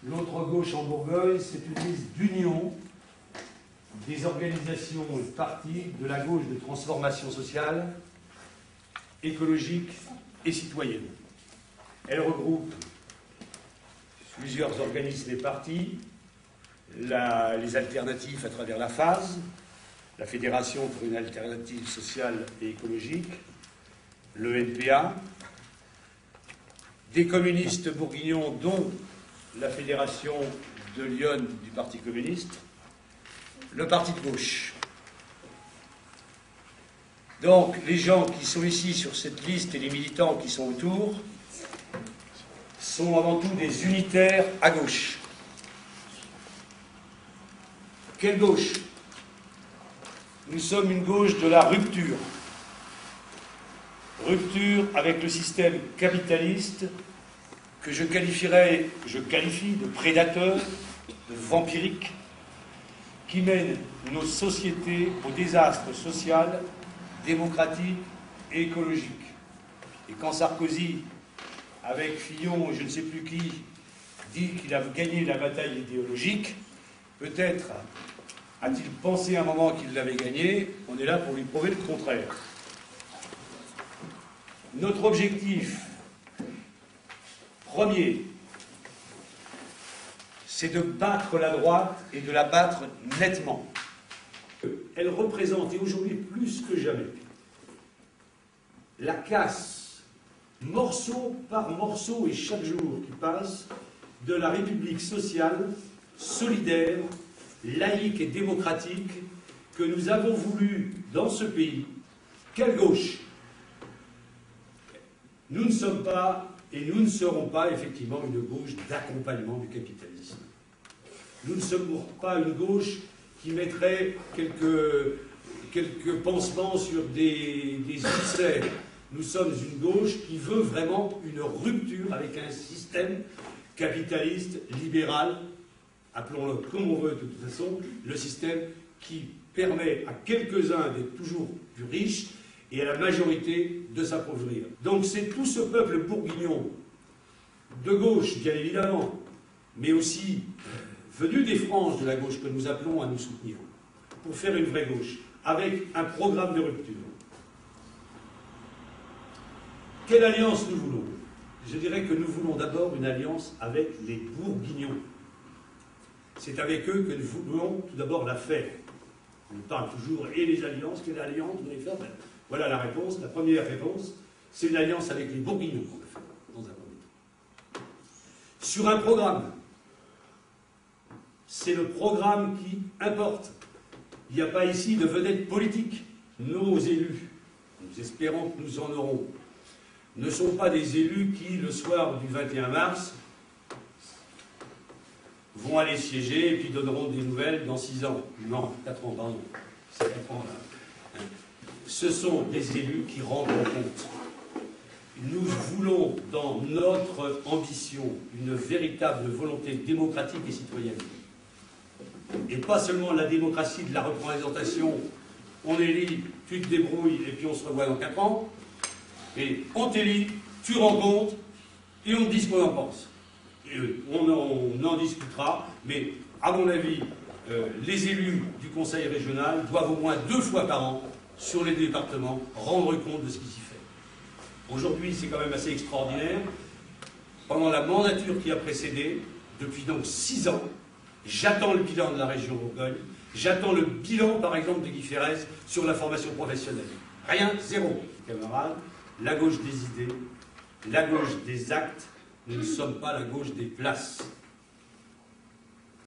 L'autre gauche en Bourgogne, c'est une liste d'union des organisations et partis de la gauche de transformation sociale, écologique et citoyenne. Elle regroupe plusieurs organismes et partis, les alternatives à travers la phase, la Fédération pour une alternative sociale et écologique, le NPA, des communistes bourguignons, dont la Fédération de Lyon du Parti communiste, le Parti de gauche. Donc, les gens qui sont ici sur cette liste et les militants qui sont autour sont avant tout des unitaires à gauche. Quelle gauche? Nous sommes une gauche de la rupture. Rupture avec le système capitaliste que je qualifie de prédateur, de vampirique, qui mène nos sociétés au désastre social, démocratique et écologique. Et quand Sarkozy, avec Fillon et je ne sais plus qui, dit qu'il a gagné la bataille idéologique, peut-être a-t-il pensé un moment qu'il l'avait gagné, on est là pour lui prouver le contraire. Notre objectif premier, c'est de battre la droite et de la battre nettement. Elle représente, et aujourd'hui plus que jamais, la casse, morceau par morceau et chaque jour qui passe, de la République sociale, solidaire, laïque et démocratique que nous avons voulu dans ce pays. Quelle gauche? Nous ne sommes pas et nous ne serons pas effectivement une gauche d'accompagnement du capitalisme. Nous ne sommes pas une gauche qui mettrait quelques pansements sur des ulcères. Nous sommes une gauche qui veut vraiment une rupture avec un système capitaliste, libéral, appelons-le comme on veut de toute façon, le système qui permet à quelques-uns d'être toujours plus riches et à la majorité de s'appauvrir. Donc c'est tout ce peuple bourguignon, de gauche bien évidemment, mais aussi venu des franges de la gauche que nous appelons à nous soutenir, pour faire une vraie gauche, avec un programme de rupture. Quelle alliance nous voulons? Je dirais que nous voulons d'abord une alliance avec les Bourguignons. C'est avec eux que nous voulons tout d'abord la faire. On parle toujours, et les alliances, quelle alliance vous allez faire? Voilà la réponse. La première réponse, c'est une alliance avec les Bourguignons qu'on va faire, dans un premier temps. Sur un programme, c'est le programme qui importe. Il n'y a pas ici de vedette politique. Nos élus, nous espérons que nous en aurons, ne sont pas des élus qui, le soir du 21 mars, vont aller siéger et puis donneront des nouvelles dans 6 ans. Non, 4 ans, pardon. C'est 4 ans là. Ce sont des élus qui rendront compte. Nous voulons, dans notre ambition, une véritable volonté démocratique et citoyenne. Et pas seulement la démocratie de la représentation, on élit, tu te débrouilles et puis on se revoit dans 4 ans. Et on t'élit, tu rends compte et on te dit ce qu'on en pense. Et on en discutera, mais à mon avis, les élus du conseil régional doivent au moins 2 fois par an, sur les départements, rendre compte de ce qui s'y fait. Aujourd'hui, c'est quand même assez extraordinaire. Pendant la mandature qui a précédé, depuis donc 6 ans, j'attends le bilan de la région Bourgogne, j'attends le bilan, par exemple, de Guy Ferrez sur la formation professionnelle. Rien, zéro, camarades. La gauche des idées, la gauche des actes, nous ne sommes pas la gauche des places.